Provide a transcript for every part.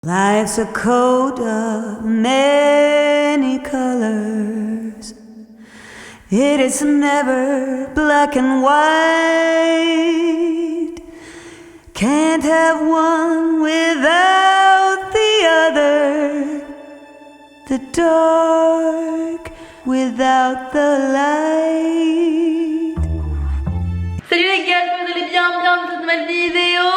Life's a coat of many colors. It is never black and white. Can't have one without the other. The dark without the light. Salut les gars, j'espère que vous allez bien, bienvenue dans cette nouvelle vidéo.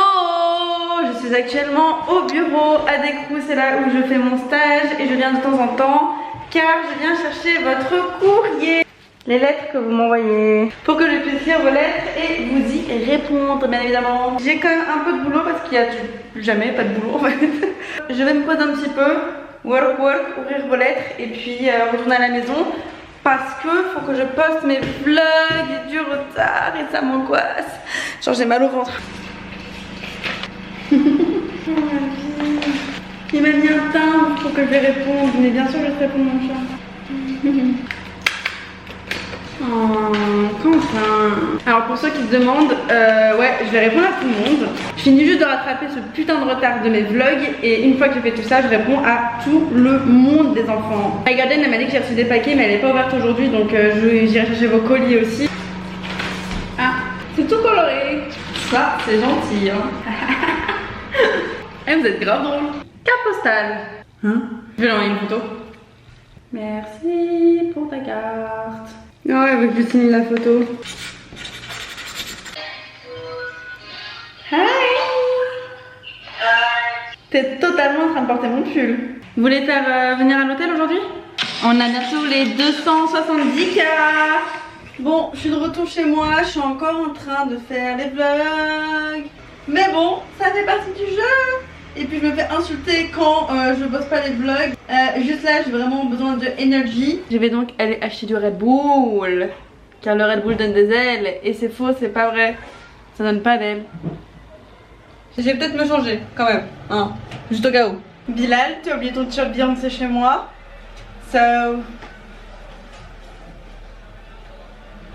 Je suis actuellement au bureau à Décroux, c'est là où je fais mon stage et je viens de temps en temps car je viens chercher votre courrier. Les lettres que vous m'envoyez pour que je puisse lire vos lettres et vous y répondre bien évidemment. J'ai quand même un peu de boulot parce qu'il n'y a jamais pas de boulot en fait. Je vais me poser un petit peu, work, ouvrir vos lettres et puis retourner à la maison. Parce que faut que je poste mes vlogs, et du retard et ça m'angoisse. Genre j'ai mal au ventre. Il m'a mis un timbre pour que je lui réponde, mais bien sûr je te réponds mon chat. Oh, Quentin. Alors pour ceux qui se demandent, ouais, je vais répondre à tout le monde. Je finis juste de rattraper ce putain de retard de mes vlogs et une fois que j'ai fait tout ça, je réponds à tout le monde des enfants. My Garden, elle m'a dit que j'ai reçu des paquets mais elle est pas ouverte aujourd'hui donc j'irai chercher vos colis aussi. Ah, c'est tout coloré. Ça, c'est gentil hein. Eh, vous êtes grave drôle. Carte postale. Hein? Je vais lui envoyer une photo. Merci pour ta carte. Oh, elle veut que je signe la photo. Hi. T'es totalement en train de porter mon pull. Vous voulez faire venir à l'hôtel aujourd'hui? On a bientôt les 270 k. Bon, je suis de retour chez moi. Je suis encore en train de faire les vlogs. Mais bon, ça fait partie du jeu. Et puis je me fais insulter quand je bosse pas les vlogs. Juste là j'ai vraiment besoin de énergie. Je vais donc aller acheter du Red Bull. Car le Red Bull donne des ailes. Et c'est faux, c'est pas vrai. Ça donne pas d'ailes. Je vais peut-être me changer quand même hein. Juste au cas où. Bilal, tu as oublié ton t-shirt Beyoncé chez moi. So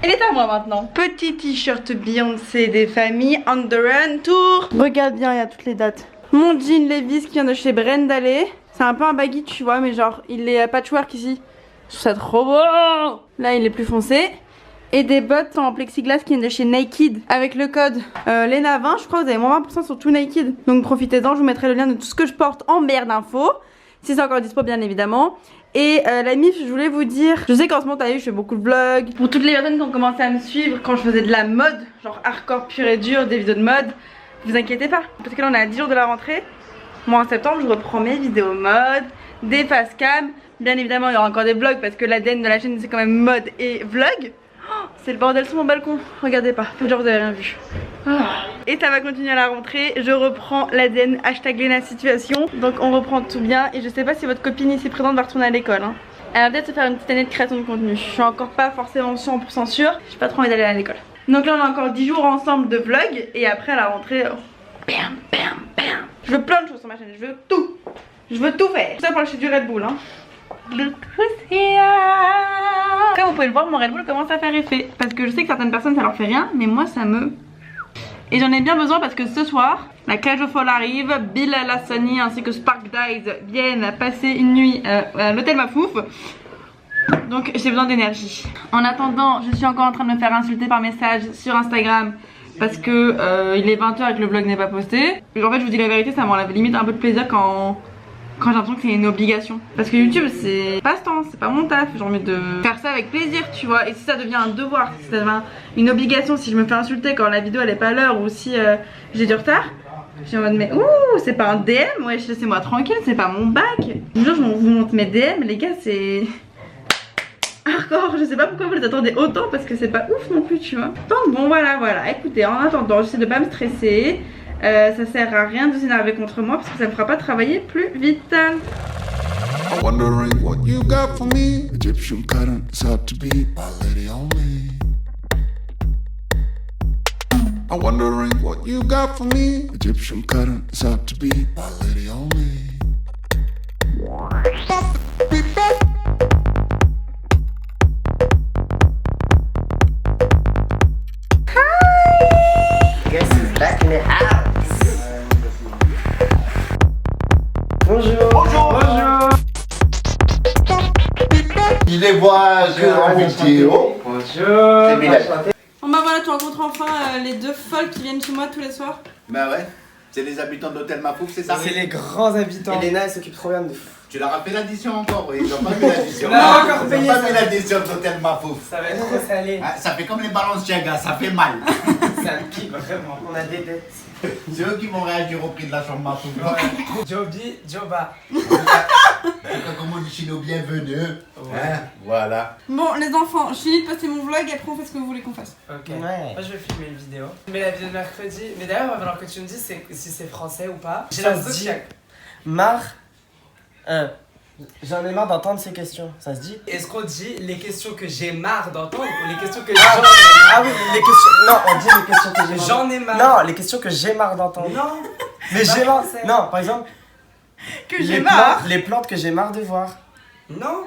il est à moi maintenant. Petit t-shirt Beyoncé des familles On The Run Tour. Regarde bien, il y a toutes les dates. Mon jean Levi's qui vient de chez Brendale. C'est un peu un baggy tu vois mais genre il est patchwork ici. Je trouve ça trop beau. Là il est plus foncé. Et des bottes en plexiglas qui viennent de chez Naked. Avec le code Lena20 je crois vous avez moins 20% sur tout Naked. Donc profitez-en, je vous mettrai le lien de tout ce que je porte en barre d'infos. Si c'est encore dispo bien évidemment. Et la mif je voulais vous dire, je sais qu'en ce moment t'as vu je fais beaucoup de vlogs. Pour toutes les personnes qui ont commencé à me suivre quand je faisais de la mode, genre hardcore pur et dur, des vidéos de mode, vous inquiétez pas, parce que là on est à 10 jours de la rentrée. Moi en septembre je reprends mes vidéos mode, des face cam. Bien évidemment il y aura encore des vlogs parce que l'ADN de la chaîne c'est quand même mode et vlog. Oh, c'est le bordel sur mon balcon, regardez pas, faut dire vous avez rien vu. Oh. Et ça va continuer à la rentrée, je reprends l'ADN hashtag Lena situation. Donc on reprend tout bien et je sais pas si votre copine ici présente va retourner à l'école hein. Elle va peut-être se faire une petite année de création de contenu. Je suis encore pas forcément 100% sûre, j'ai pas trop envie d'aller à l'école. Donc là on a encore 10 jours ensemble de vlog et après à la rentrée, bam bam bam. Je veux plein de choses sur ma chaîne, je veux tout. Je veux tout faire. Tout ça pour acheter du Red Bull hein. Look who's here. Comme vous pouvez le voir, mon Red Bull commence à faire effet. Parce que je sais que certaines personnes ça leur fait rien, mais moi ça me... Et j'en ai bien besoin parce que ce soir, la cage au fall arrive, Bill Lassani ainsi que Spark Dies viennent passer une nuit à l'hôtel Mafouf. Donc j'ai besoin d'énergie. En attendant, je suis encore en train de me faire insulter par message sur Instagram parce que il est 20 h et que le vlog n'est pas posté. Et en fait je vous dis la vérité, ça m'enlève limite un peu de plaisir quand j'ai l'impression que c'est une obligation. Parce que YouTube c'est passe-temps, c'est pas mon taf. J'ai envie de faire ça avec plaisir tu vois. Et si ça devient un devoir, si ça devient une obligation, si je me fais insulter quand la vidéo elle est pas à l'heure ou si j'ai du retard, je suis en mode mais ouh c'est pas un DM, ouais laissez-moi tranquille, c'est pas mon bac. Un jour je vous montre mes DM les gars, c'est... hardcore, je sais pas pourquoi vous les attendez autant parce que c'est pas ouf non plus tu vois. Donc bon voilà, écoutez en attendant j'essaie de pas me stresser. Ça sert à rien de s'énerver contre moi parce que ça me fera pas travailler plus vite. I'm wondering what you got for me. Egyptian cotton, it's hard to beat, my lady only. I'm wondering what you got for me. Egyptian cotton, it's hard to beat, my lady only. Guess he's back in the house. Bonjour. Bonjour. Il les voit en vidéo. Bonjour. Bon bah voilà, tu rencontres enfin les deux folles qui viennent chez moi tous les soirs. Bah ouais, c'est les habitants de l'hôtel Mafouf, c'est ça? C'est les grands habitants. Elena, elle s'occupe trop bien de fou. Tu leur as fait l'addition encore, oui, ils ont pas mis l'addition. On a encore Ils payé ont pas ça. mis l'addition de l'hôtel Mafouf. Ça va être trop salé. Ah, ça fait comme les ballons Chiaga, ça fait mal. Ça pique vraiment. On a des dettes. C'est eux qui vont réagir au prix de la chambre Mafouf. Ouais. Joby, Joba. Comme on dit chez nous, bienvenue. Ouais. Hein, voilà. Bon les enfants, je finis de poster mon vlog et après on fait ce que vous voulez qu'on fasse. Ok. Ouais. Moi je vais filmer une vidéo. Mais la vidéo de mercredi. Mais d'ailleurs, il va falloir que tu me dises si c'est français ou pas. J'ai Ça l'impression se qu'il y dit. a- Marre. J'en ai marre d'entendre ces questions, ça se dit? Est-ce qu'on dit les questions que j'ai marre d'entendre ou les questions que Ah oui, les questions. Non, on dit les questions que j'ai marre. j'en ai marre? Non, les questions que j'ai marre d'entendre. Non. Mais c'est j'ai pas marre. français. Non, par exemple, Que j'ai marre. les plantes que j'ai marre de voir. Non.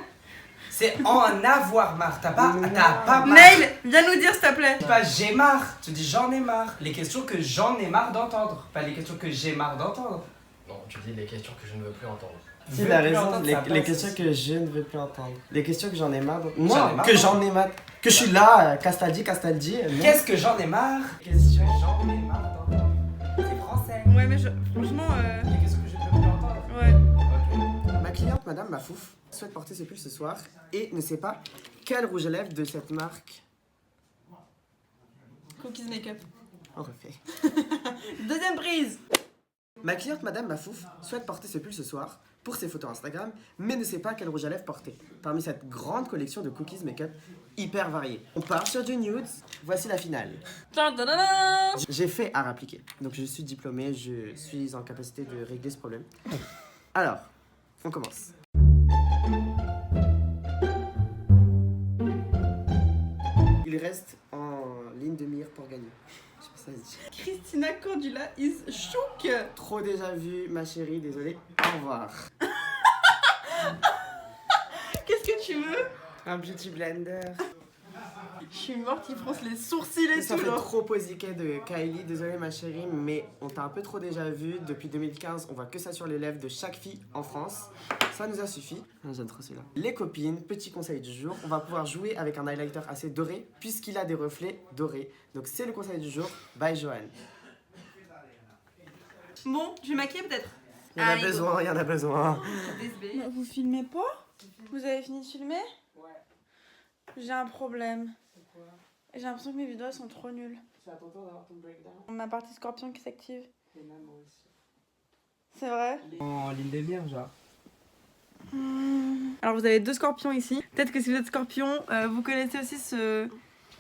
C'est en avoir marre. T'as pas marre. Nail, viens nous dire s'il te plaît. Tu dis pas j'ai marre, tu dis j'en ai marre. Les questions que j'en ai marre d'entendre, pas les questions que j'ai marre d'entendre. Non, tu dis les questions que je ne veux plus entendre. Si, Veux il a plus raison, entendre, les ça passe questions aussi. que je ne veux plus entendre. Les questions que j'en ai marre d'entendre. J'en ai Non, marre que d'entendre. j'en ai marre. Que je suis là, Castaldi, non. Qu'est-ce que j'en ai marre? Question j'en ai marre d'entendre. C'est français. Ouais mais franchement Les questions que je ne veux plus entendre. ouais. Ok. Ma cliente, Madame Mafouf, souhaite porter ses pulls ce soir et ne sait pas quel rouge à lèvres de cette marque Cookies Makeup. on refait. Deuxième prise. Ma cliente, Madame Mafouf, souhaite porter ses pulls ce soir pour ses photos Instagram, mais ne sait pas quel rouge à lèvres porter. Parmi cette grande collection de cookies make-up hyper variée. On part sur du nude, voici la finale. Tadadada. J'ai fait art appliqué, donc je suis diplômé, je suis en capacité de régler ce problème. Alors, on commence. Il reste en ligne de mire pour gagner. Je sais pas si ça se dit. Christina Cordula is shook. Trop déjà vu, ma chérie, désolé. Au revoir. Qu'est-ce que tu veux? Un beauty blender. Je suis morte, il fronce les sourcils et Ça tout fait genre. trop posiquet de Kylie, désolé ma chérie, mais on t'a un peu trop déjà vu. Depuis 2015, on voit que ça sur les lèvres de chaque fille en France. Ça nous a suffi. Ah, j'aime trop celui-là. Les copines, petit conseil du jour, on va pouvoir jouer avec un highlighter assez doré, puisqu'il a des reflets dorés. Donc c'est le conseil du jour. Bye Joanne. Bon, je vais maquiller peut-être. Il y en a besoin, il y en a besoin. Vous filmez pas? Vous avez fini de filmer? Ouais. J'ai un problème. J'ai l'impression que mes vidéos sont trop nulles. C'est à ton tour d'avoir ton breakdown. Ma partie scorpion qui s'active. Et même moi aussi. C'est vrai? En ligne de mire, genre. Alors vous avez deux scorpions ici. Peut-être que si vous êtes scorpion, vous connaissez aussi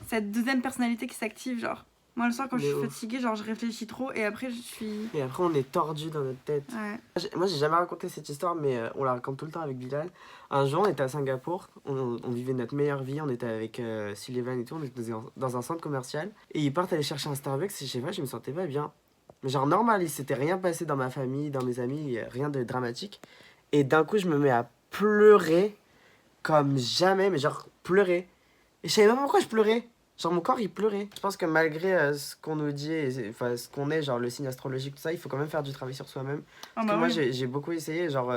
cette deuxième personnalité qui s'active genre. Moi le soir quand je suis fatiguée, genre je réfléchis trop et après je suis... Et après on est tordu dans notre tête. Ouais. Moi j'ai jamais raconté cette histoire mais on la raconte tout le temps avec Bilal. Un jour on était à Singapour, on vivait notre meilleure vie, on était avec Sullivan et tout, on était dans un centre commercial. Et ils partent aller chercher un Starbucks et je sais pas, je me sentais pas bien. Mais genre normal, il s'était rien passé dans ma famille, dans mes amis, rien de dramatique. Et d'un coup je me mets à pleurer comme jamais, mais genre pleurer. Et je savais pas pourquoi je pleurais. Genre mon corps il pleurait. Je pense que malgré ce qu'on nous dit, enfin ce qu'on est, genre le signe astrologique, tout ça, il faut quand même faire du travail sur soi-même. Ah Parce bah que moi oui. j'ai beaucoup essayé, genre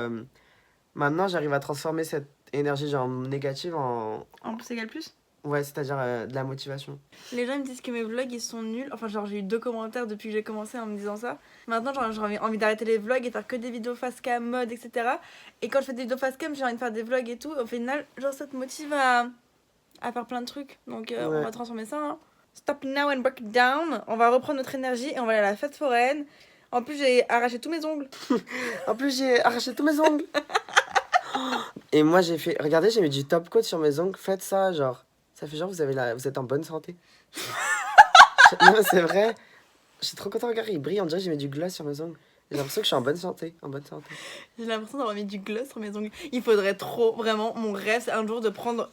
maintenant j'arrive à transformer cette énergie genre négative en... En plus égale plus. Ouais, c'est-à-dire de la motivation. Les gens me disent que mes vlogs ils sont nuls. Enfin genre j'ai eu 2 commentaires depuis que j'ai commencé en me disant ça. Maintenant genre j'ai envie d'arrêter les vlogs et faire que des vidéos face cam, mode, etc. Et quand je fais des vidéos face cam j'ai envie de faire des vlogs et tout. Au final genre ça te motive à faire plein de trucs. Donc on Ouais. va transformer ça. Hein. Stop now and break down. On va reprendre notre énergie et on va aller à la fête foraine. En plus j'ai arraché tous mes ongles. En plus j'ai arraché tous mes ongles. Et moi j'ai fait... Regardez, j'ai mis du top coat sur mes ongles. Faites ça, genre... Ça fait genre vous êtes en bonne santé. Non mais c'est vrai. Je suis trop content, regarde, il brille. On dirait que j'ai mis du gloss sur mes ongles. J'ai l'impression que je suis en bonne santé. En bonne santé. J'ai l'impression d'avoir mis du gloss sur mes ongles. Il faudrait trop, vraiment, mon rêve c'est un jour de prendre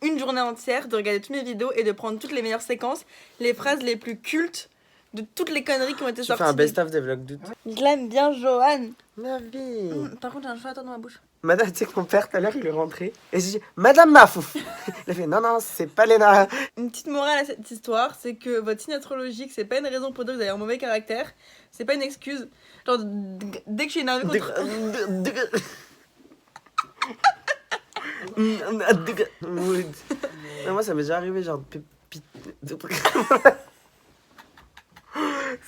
une journée entière, de regarder toutes mes vidéos et de prendre toutes les meilleures séquences, les phrases les plus cultes de toutes les conneries qui ont été Tu sorties. fais un best-of des vlogs d'août. Je l'aime bien, Johan. Ma vie. Par contre, j'ai un choix dans ma bouche. Madame, tu sais que mon père, tout à l'heure, il est rentré. Et j'ai dit, Madame Mafouf. Il a fait, non, non, c'est pas Léna. Une petite morale à cette histoire, c'est que votre signe astrologique, c'est pas une raison pour dire que vous avez un mauvais caractère. C'est pas une excuse. Genre, dès que je suis énervée contre... Non, moi, ça m'est déjà arrivé, genre,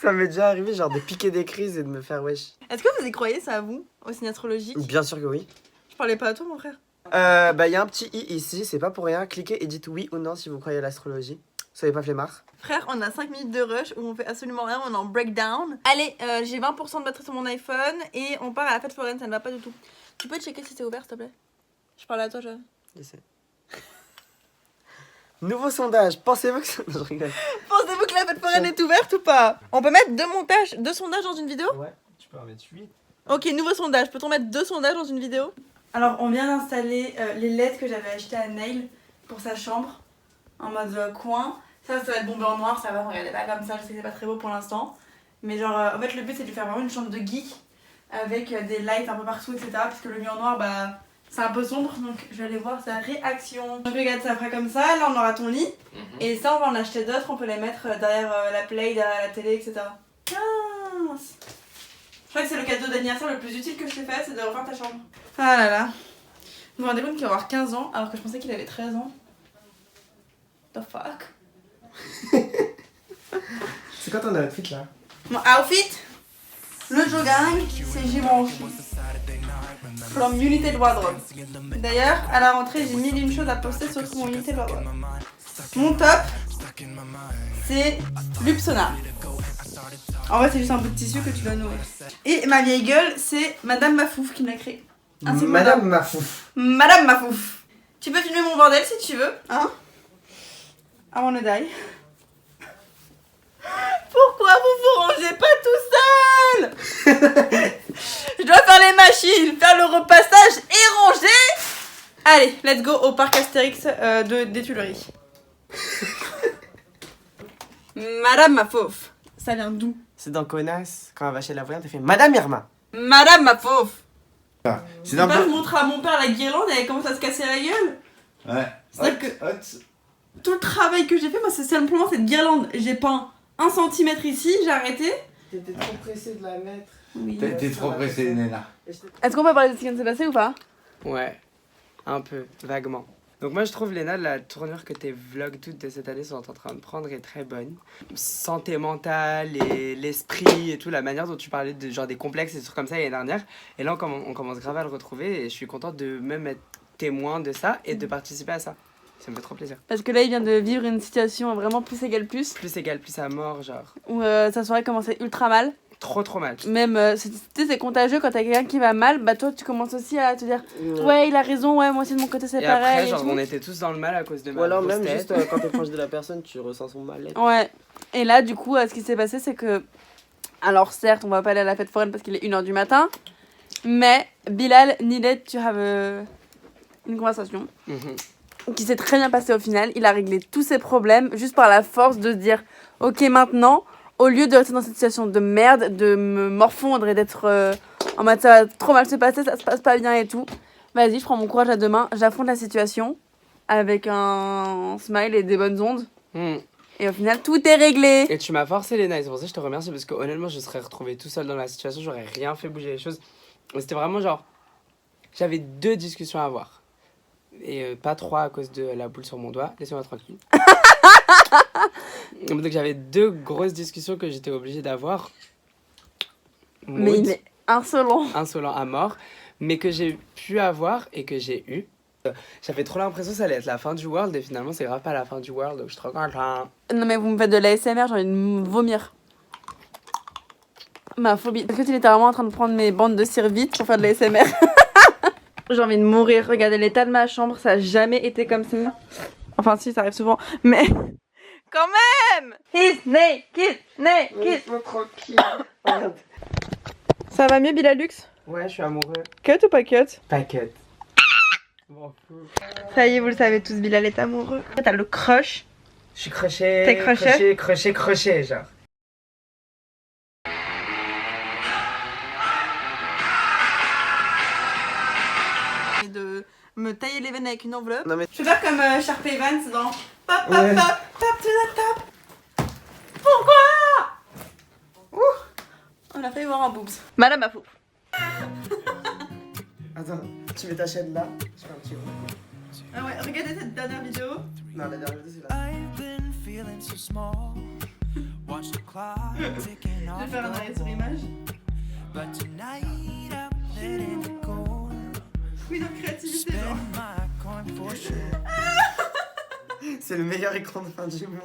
ça m'est déjà arrivé, genre, de piquer des crises et de me faire wesh. Est-ce que vous y croyez, ça, à vous, au signe astrologique? Bien sûr que oui. Je parlais pas à toi, mon frère. Bah, il y a un petit i ici, c'est pas pour rien. Cliquez et dites oui ou non si vous croyez à l'astrologie. Soyez pas flemmard. Frère, on a 5 minutes de rush où on fait absolument rien, on est en breakdown. Allez, j'ai 20% de batterie sur mon iPhone et on part à la fête foraine, ça ne va pas du tout. Tu peux checker si c'est ouvert, s'il te plaît? Je parle à toi, je... J'essaie. Nouveau sondage, pensez-vous que... Non, je rigole. Pensez-vous que la fête foraine est ouverte ou pas? On peut mettre deux sondages dans une vidéo? Ouais, tu peux en mettre 8. Ok, nouveau sondage. Peut-on mettre 2 sondages dans une vidéo? Alors, on vient d'installer les LED que j'avais achetées à Nail pour sa chambre, en mode coin. Ça va être bombé en noir, ça va, regardez pas comme ça, je sais que c'est pas très beau pour l'instant. Mais genre, en fait, le but c'est de faire vraiment une chambre de geek avec des lights un peu partout, etc. Parce que le mur noir, bah, c'est un peu sombre, donc je vais aller voir sa réaction. Donc regarde, ça fera comme ça, là on aura ton lit. Et ça, on va en acheter d'autres, on peut les mettre derrière la play, derrière la télé, etc. 15. Je crois que c'est le cadeau d'anniversaire le plus utile que je t'ai fait, c'est de refaire ta chambre. Ah là là. Vous vous rendez compte qu'il va avoir 15 ans alors que je pensais qu'il avait 13 ans. The fuck. C'est quoi ton outfit là? Mon outfit, le jogging, c'est Givenchy. From United Wardrobe. D'ailleurs, à la rentrée, j'ai 1001 choses à poster sur mon United Wardrobe. Mon top, c'est Lupsona. En vrai, c'est juste un bout de tissu que tu dois nourrir. Et ma vieille gueule, c'est Madame Mafouf qui me l'a créé. Ainsi que Madame Mafouf. Madame Mafouf. Tu peux filmer mon bordel si tu veux, hein? I wanna die. Pourquoi vous rangez pas tout seul? Je dois faire les machines, faire le repassage et ranger. Allez, let's go au parc Astérix des Tuileries. Madame Mafouf. Ça vient d'où? C'est dans Connasse, quand elle va chez la voyante, elle fait Madame Irma. Madame Mafouf. C'est Je peux pas vous montrer à mon père la guirlande et elle commence à se casser la gueule. Ouais. C'est-à-dire que tout le travail que j'ai fait, moi, c'est simplement cette guirlande. J'ai peint 1 centimètre ici, j'ai arrêté. T'étais trop pressée de la mettre. Oui. T'es trop pressé, Nena. Est-ce qu'on peut parler de ce qui vient de se passer ou pas? Ouais, un peu, vaguement. Donc moi je trouve, Léna, la tournure que tes vlogs toutes de cette année sont en train de prendre est très bonne. Santé mentale et l'esprit et tout, la manière dont tu parlais de genre des complexes et des trucs comme ça l'année dernière. Et là on commence grave à le retrouver et je suis contente de même être témoin de ça et de participer à ça. Ça me fait trop plaisir. Parce que là, il vient de vivre une situation vraiment plus égale plus. Plus égal, plus à mort, genre. Où sa soirée commençait ultra mal. Trop mal. Même, c'est contagieux quand t'as quelqu'un qui va mal, bah toi tu commences aussi à te dire ouais, il a raison, ouais, moi aussi de mon côté c'est Et pareil. après, et genre, tout. on était tous dans le mal à cause de ma Ou alors grosse même tête. juste quand t'es proche de la personne, tu ressens son mal-être. Ouais. Et là, du coup, ce qui s'est passé, c'est que. Alors, certes, on va pas aller à la fête foraine parce qu'il est 1h du matin. Mais Bilal needed to have une conversation qui s'est très bien passée au final. Il a réglé tous ses problèmes juste par la force de se dire ok, maintenant, au lieu de rester dans cette situation de merde, de me morfondre et d'être en mode ça va trop mal se passer, ça se passe pas bien et tout. Vas-y, je prends mon courage à deux mains, j'affronte la situation avec un smile et des bonnes ondes. Et au final, tout est réglé. Et tu m'as forcé, Léna, et c'est pour ça que je te remercie parce que honnêtement, je serais retrouvé tout seul dans la situation, j'aurais rien fait bouger les choses. Et c'était vraiment genre, j'avais 2 discussions à avoir. Et pas 3 à cause de la boule sur mon doigt, laissez-moi tranquille. Donc j'avais 2 grosses discussions que j'étais obligé d'avoir. Mais il est insolent. Insolent à mort, mais que j'ai pu avoir et que j'ai eu. J'avais trop l'impression que ça allait être la fin du world et finalement c'est grave pas la fin du world, donc je suis trop contente. Non mais vous me faites de l'ASMR, j'ai envie de me vomir. Ma phobie. Est-ce que tu es littéralement en train de prendre mes bandes de cire vite pour faire de l'ASMR? J'ai envie de mourir. Regardez l'état de ma chambre, ça a jamais été comme ça. Enfin si, ça arrive souvent, mais quand même. He's naked, naked. Tranquille. Ça va mieux Bilalux? Ouais, je suis amoureux. Cut ou pas cut? Pas cut. Ça y est, vous le savez tous, Bilal est amoureux. T'as le crush. Je suis crochet. T'es crochet? Crochet, genre. et de me tailler les veines avec une enveloppe. Non, mais- Je vais faire comme Sharp Evans dans pop pop Ouais. pop pop to the top. Pourquoi? On a failli voir un boobs. Madame a fou. Attends, tu mets ta chaîne là. Je fais un petit rond. Ah ouais, regardez cette dernière vidéo. Non, la dernière vidéo, c'est là. Je vais faire un arrêt sur image. Oui, donc créativité, genre. C'est le meilleur écran de fin du monde.